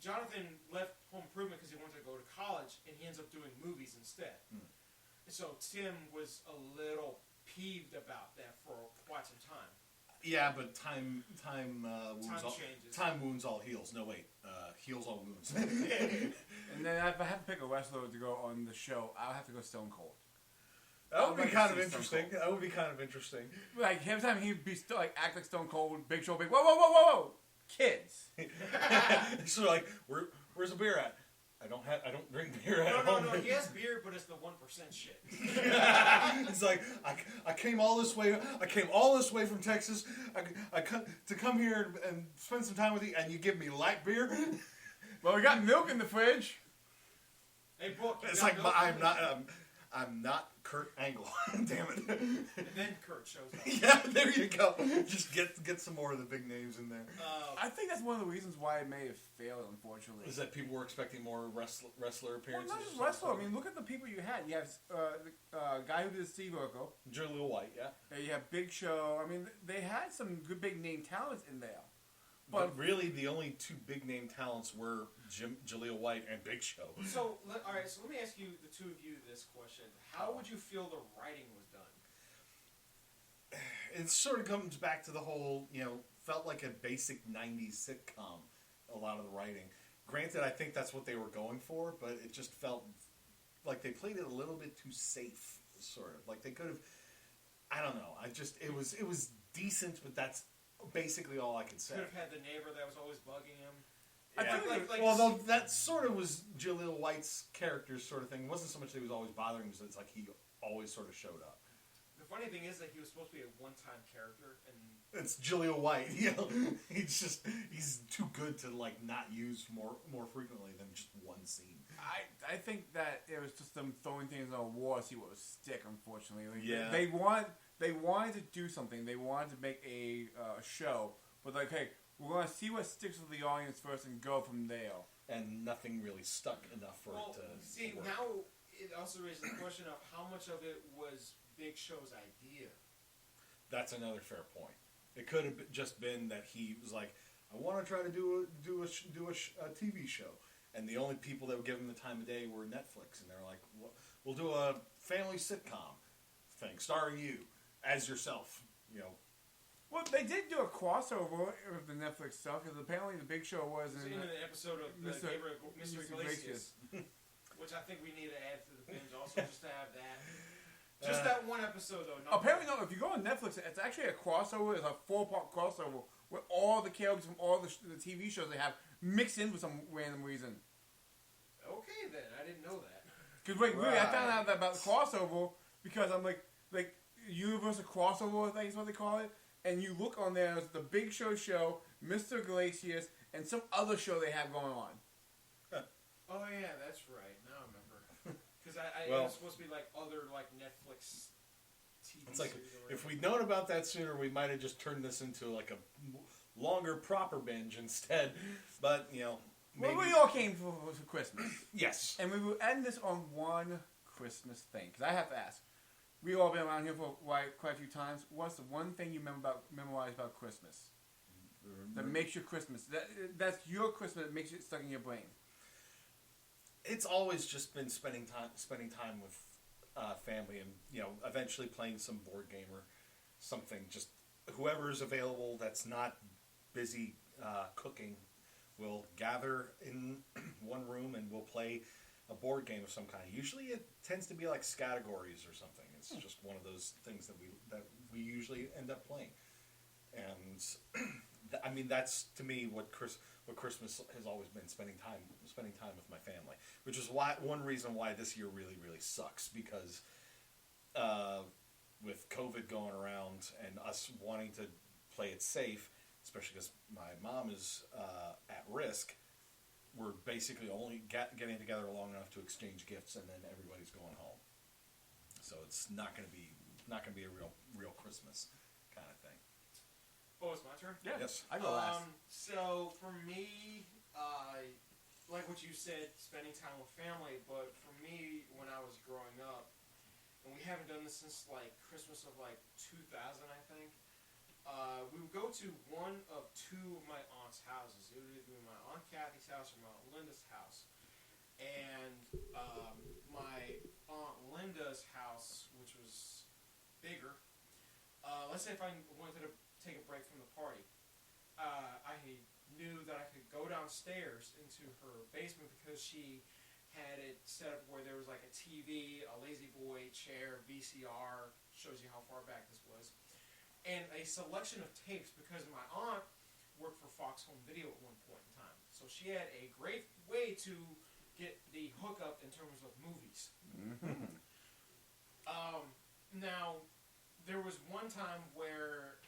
Jonathan left Home Improvement because he wanted to go to college, and he ends up doing movies instead. And so Tim was a little peeved about that for quite some time. Yeah, but time wounds all heals. No, wait, heals all wounds. And then if I have to pick a wrestler to go on the show, I'll have to go Stone Cold. That would be kind of interesting. That would be kind of interesting. Like every time he'd be act like Stone Cold, Big Show, whoa, kids. So like, where's the beer at? I don't drink beer at home. No, he has beer, but it's the 1% shit. It's like I came all this way from Texas. I to come here and spend some time with you, and you give me light beer. Well, we got milk in the fridge. Hey, Book. It's like I'm not Kurt Angle. Damn it. And then Kurt shows up. Yeah, there you go. Just get some more of the big names in there. I think that's one of the reasons why it may have failed, unfortunately. Is that people were expecting more wrestler appearances? Well, not just wrestler. I mean, look at the people you had. You have the guy who did Steve Urkel. Jaleel White, yeah. You have Big Show. I mean, they had some good big name talents in there. But really, the only 2 big name talents were Jaleel White and Big Show. So, all right. So let me ask you, the 2 of you, this question: how would you feel the writing was done? It sort of comes back to the whole, felt like a basic '90s sitcom. A lot of the writing, Granted, I think that's what they were going for, but it just felt like they played it a little bit too safe, sort of. Like they could have, I don't know. It was decent, but that's basically all I can say. Could have had the neighbor that was always bugging him. Yeah. Although that sort of was Jaleel White's character's sort of thing. It wasn't so much that he was always bothering him, it's like he always sort of showed up. The funny thing is that he was supposed to be a one-time character, and it's Jaleel White. He's too good to like not use more frequently than just one scene. I think that it was just them throwing things on a wall to see what would stick. Unfortunately, Yeah. They wanted to do something. They wanted to make a show, but like, hey, we're going to see what sticks with the audience first and go from there. And nothing really stuck enough for it to see, work. now it also raises the question of how much of it was Big Show's idea. That's another fair point. It could have just been that he was like, I want to try to do a TV show. And the only people that would give him the time of day were Netflix. And they're like, we'll do a family sitcom thing starring you as yourself, Well, they did do a crossover with the Netflix stuff because apparently the Big Show was in an episode of Mr. Iglesias, which I think we need to add to the binge also, just to have that. Just that one episode, though. Apparently, no. If you go on Netflix, it's actually a crossover. It's a 4-part crossover with all the characters from all the TV shows they have mixed in for some random reason. Okay, then. I didn't know that. Because really, I found out about the crossover because I'm like Universal crossover, I think is what they call it. And you look on there, it's the Big Show, Mr. Iglesias, and some other show they have going on. Oh yeah, that's right. Now I remember. Because it was supposed to be like other Netflix TV it's like series. if we'd known about that sooner, we might have just turned this into like a longer, proper binge instead. But maybe Well, we all came for Christmas. Yes. And we will end this on one Christmas thing. Because I have to ask. We've all been around here for quite a few times. What's the one thing you memorize about Christmas? That makes your Christmas. That's your Christmas that makes it stuck in your brain. It's always just been spending time with family and, eventually playing some board game or something. Just whoever is available that's not busy cooking will gather in one room and we'll play a board game of some kind. Usually it tends to be like categories or something. It's just one of those things that we usually end up playing. And that's to me what Christmas has always been, spending time with my family, which is one reason why this year really, really sucks, because with COVID going around and us wanting to play it safe, especially because my mom is at risk, we're basically only getting together long enough to exchange gifts, and then everybody's going home. So it's not going to be a real Christmas kind of thing. Oh, it's my turn? Yeah. Yes. I go last. So for me, like what you said, spending time with family. But for me, when I was growing up, and we haven't done this since Christmas of 2000, I think. We would go to one of two of my aunt's houses. It would either be my Aunt Kathy's house or my Aunt Linda's house. And my Aunt Linda's house, which was bigger, let's say if I wanted to take a break from the party, I knew that I could go downstairs into her basement because she had it set up where there was a TV, a lazy boy chair, VCR, shows you how far back this was, and a selection of tapes because my aunt worked for Fox Home Video at one point in time. So she had a great way to get the hookup in terms of movies. Mm-hmm. Now, there was one time where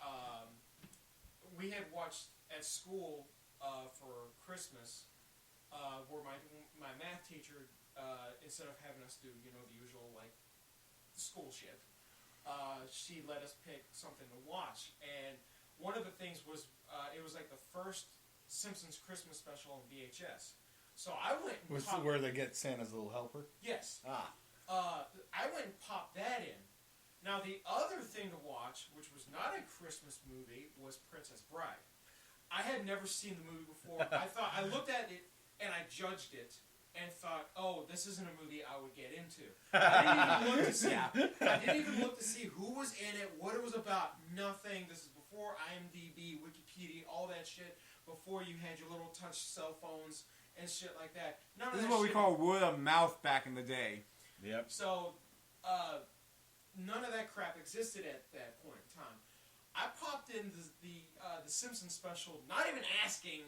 we had watched at school for Christmas where my math teacher, instead of having us do the usual school shit, she let us pick something to watch, and one of the things was it was the first Simpsons Christmas special on VHS. So I went and where they get Santa's Little Helper? Yes. I went and popped that in. Now the other thing to watch, which was not a Christmas movie, was Princess Bride. I had never seen the movie before. I looked at it and I judged it and thought, oh, this isn't a movie I would get into. I didn't even look to see who was in it, what it was about. Nothing. This is before IMDb, Wikipedia, all that shit. Before you had your little touch cell phones and shit like that. This is what we call word of mouth back in the day. Yep. So, none of that crap existed at that point in time. I popped in the Simpsons special, not even asking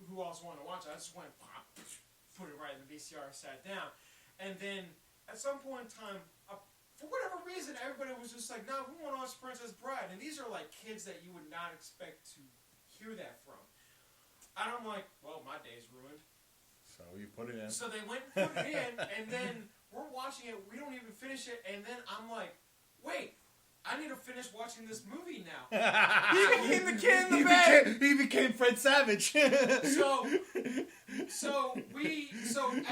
who else wanted to watch it. I just went pop, put it right in the VCR, sat down, and then at some point in time, for whatever reason, everybody was just like, "No, we want to watch Princess Bride," and these are like kids that you would not expect to hear that from. And I'm like, "Well, my day's ruined." So you put it in. So they went and put it in, and then we're watching it. We don't even finish it, and then I'm like, "Wait, I need to finish watching this movie now." He became the kid in the bed. He became Fred Savage.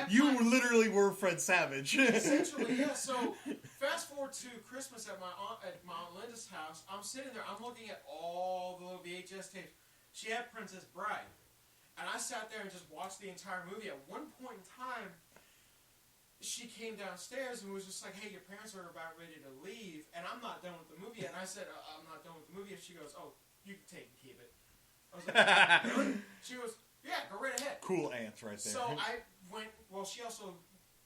You literally were Fred Savage. Essentially, yeah. So fast forward to Christmas at my aunt Linda's house. I'm sitting there. I'm looking at all the little VHS tapes. She had Princess Bride, and I sat there and just watched the entire movie. At one point in time, she came downstairs and was just like, "Hey, your parents are about ready to leave, and I'm not done with the movie." And I said, "I'm not done with the movie." And she goes, "Oh, you can take and keep it." I was like, "Really?" She goes, "Yeah, go right ahead." Cool ants right there. So I went. Well, she also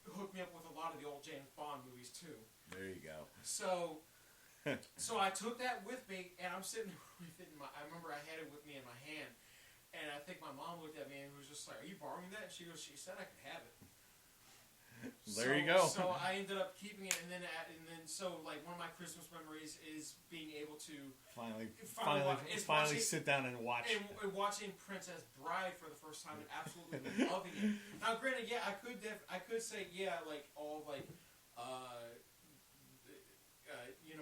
hooked me up with a lot of the old James Bond movies too. There you go. So I took that with me, and I'm sitting there with it in my. I remember I had it with me in my hand, and I think my mom looked at me and was just like, "Are you borrowing that?" And she goes, "She said I could have it." There you go. So I ended up keeping it, and then so like one of my Christmas memories is being able to finally sit down and watch and watching Princess Bride for the first time and absolutely loving it. Now, granted, yeah, I could say like all like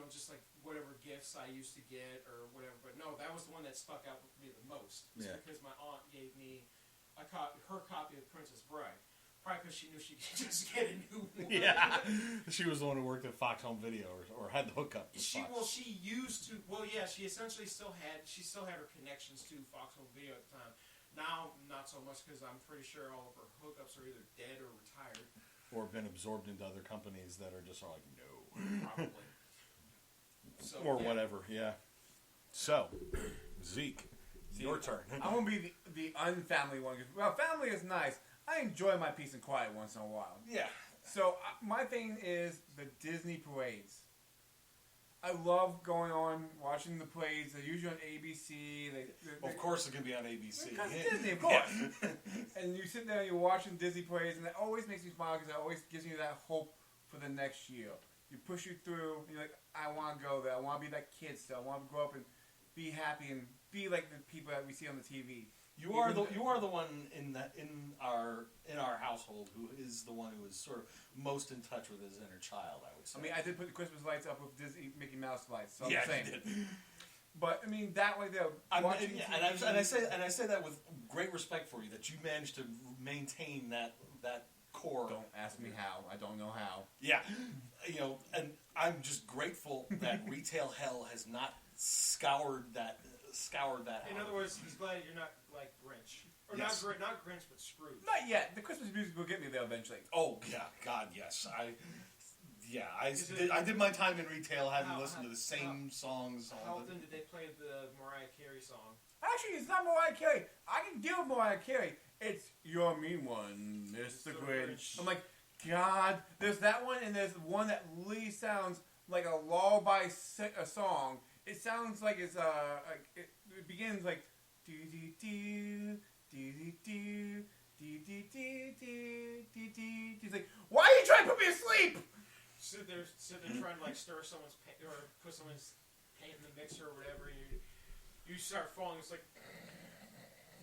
just like whatever gifts I used to get or whatever, but no, that was the one that stuck out with me the most. Because my aunt gave me her copy of Princess Bride. Probably because she knew she could just get a new one. Yeah, she was the one who worked at Fox Home Video or had the hookup. She essentially still had her connections to Fox Home Video at the time. Now, not so much because I'm pretty sure all of her hookups are either dead or retired, or been absorbed into other companies that are just like no, probably. Whatever. Yeah. So, Zeke, your turn. I'm gonna be the unfamily one. Well, family is nice. I enjoy my peace and quiet once in a while. Yeah. So my thing is the Disney parades. I love going on, watching the parades. They're usually on ABC. Of course it can be on ABC. Because Disney, of course. And you sit there and you're watching Disney parades, and it always makes me smile because it always gives you that hope for the next year. You push you through, and you're like, I want to go there. I want to be that kid still. I want to grow up and be happy and be like the people that we see on the TV. You are the one in our household who is the one who is sort of most in touch with his inner child, I would say. I mean, I did put the Christmas lights up with Disney Mickey Mouse lights. So yeah, I'm saying. you did. But I mean, that way they're watching TV. And I say that with great respect for you that you managed to maintain that core. Don't ask me how. I don't know how. Yeah, and I'm just grateful that retail hell has not scoured that. In other words, he's glad you're not like Grinch. Or yes. not Grinch, but Scrooge. Not yet. The Christmas music will get me there eventually. Oh, yeah. God, yes. I did my time in retail having listened to the same songs. How often did they play the Mariah Carey song? Actually, it's not Mariah Carey. I can deal with Mariah Carey. It's You're a Mean One, Mr. Grinch. I'm like, God, there's that one, and there's one that really sounds like a lullaby song. It sounds like it's it begins like do do do do do do do do do do. He's like, why are you trying to put me to sleep? Sit there trying to like stir someone's paint or put someone's paint in the mixer or whatever. And you start falling. It's like.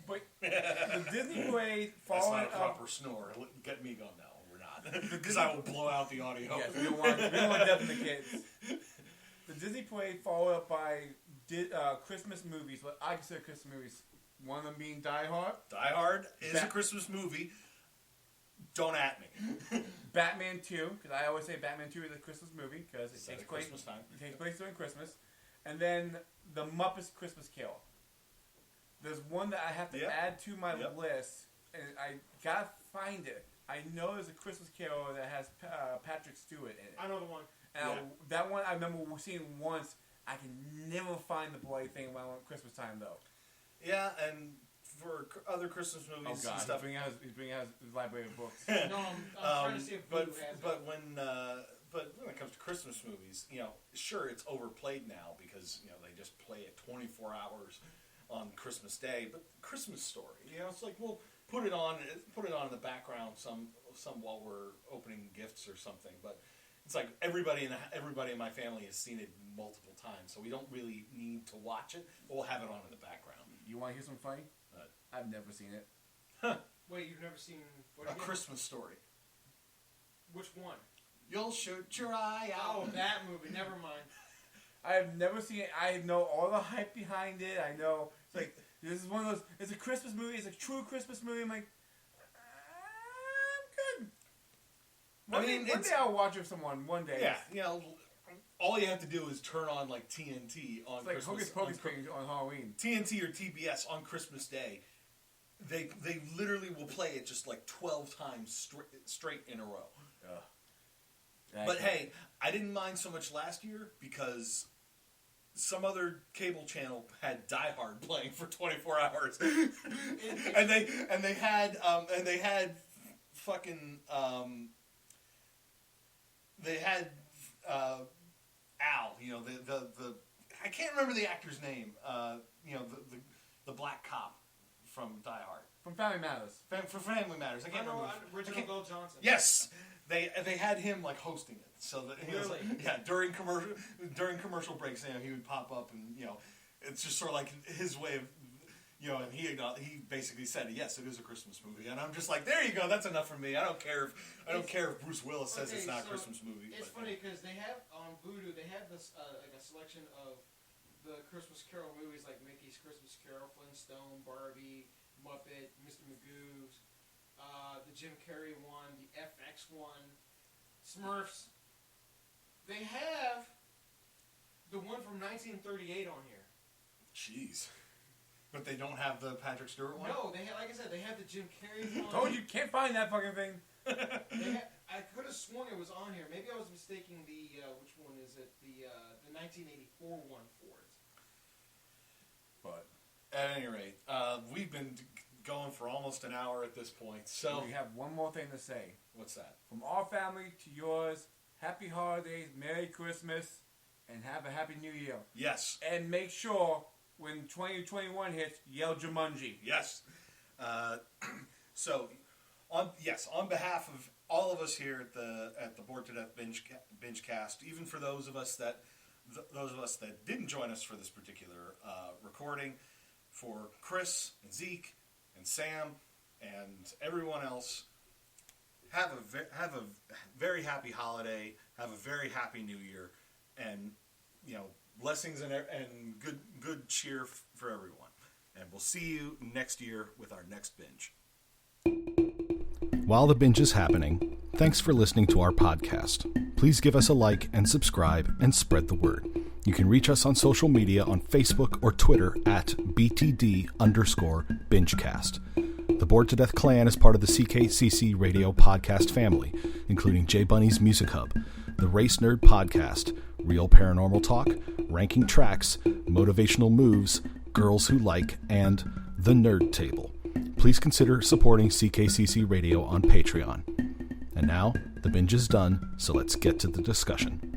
But the Disney parade That's following not a proper snore. Get me going. No, we're not, because I will blow out the audio. Yes, we don't want deafen the kids. The Disney parade followed up by Christmas movies. What I consider Christmas movies. One of them being Die Hard. Die Hard is a Christmas movie. Don't at me. Batman 2, because I always say Batman 2 is a Christmas movie because it takes place Christmas time. It takes place during Christmas. And then the Muppets Christmas Carol. There's one that I have to add to my list, and I gotta find it. I know there's a Christmas Carol that has Patrick Stewart in it. I know the one. And that one I remember seeing once. I can never find the bloody thing around Christmas time, though. Yeah, and for other Christmas movies God. and stuff. He's bringing out his library of books. No, I'm trying to see if Voodoo has but when it comes to Christmas movies, sure, it's overplayed now because they just play it 24 hours on Christmas Day. But Christmas Story, it's like, well, put it on in the background some while we're opening gifts or something. But it's like everybody in my family has seen it multiple times, so we don't really need to watch it. But we'll have it on in the background. You want to hear something funny? I've never seen it. Wait, you've never seen A Christmas Story? Which one? You'll shoot your eye out. Oh, that movie. Never mind. I have never seen it. I know all the hype behind it. I know it's like this is one of those. It's a Christmas movie. It's a true Christmas movie. I'm like, I'm good. One day I'll watch it with someone. One day. Yeah, all you have to do is turn on like TNT on it's like Christmas. Hocus Pocus on Halloween. TNT or TBS on Christmas Day. They literally will play it just like 12 times straight in a row. But hey, I didn't mind so much last year because some other cable channel had Die Hard playing for 24 hours, and they had fucking Al, the I can't remember the actor's name, the black cop from Die Hard. From Family Matters. For Family Matters. I can't remember. Original Bill Johnson. Yes! They had him like hosting it, so that he was like, during commercial breaks, he would pop up, and it's just sort of like his way of, and he basically said, yes, it is a Christmas movie, and I'm just like, there you go, that's enough for me. I don't care if Bruce Willis says it's not a Christmas movie. It's funny because they have on Voodoo, they have this like a selection of the Christmas Carol movies like Mickey's Christmas Carol, Flintstone, Barbie, Muppet, Mr. Magoo's. The Jim Carrey one, the FX one, Smurfs. They have the one from 1938 on here. Jeez. But they don't have the Patrick Stewart one? No, they have, like I said, they have the Jim Carrey one. Told you, can't find that fucking thing. I could have sworn it was on here. Maybe I was mistaking the, which one is it? The 1984 one for it. But, at any rate, we've been going for almost an hour at this point, so we have one more thing to say. What's that? From our family to yours, happy holidays, Merry Christmas, and have a happy New Year. Yes. And make sure when 2021 hits, yell Jumanji. Yes. So, on behalf of all of us here at the Bored to Death Bingecast, even for those of us that didn't join us for this particular recording, for Chris and Zeke and Sam and everyone else, have a very happy holiday, have a very happy New Year, and blessings and good cheer for everyone. And we'll see you next year with our next binge. While the binge is happening, thanks for listening to our podcast. Please give us a like and subscribe and spread the word. You can reach us on social media on Facebook or Twitter at BTD_Bingecast. The Bored to Death Clan is part of the CKCC Radio podcast family, including J Bunny's Music Hub, the Race Nerd Podcast, Real Paranormal Talk, Ranking Tracks, Motivational Moves, Girls Who Like, and The Nerd Table. Please consider supporting CKCC Radio on Patreon. And now, the binge is done, so let's get to the discussion.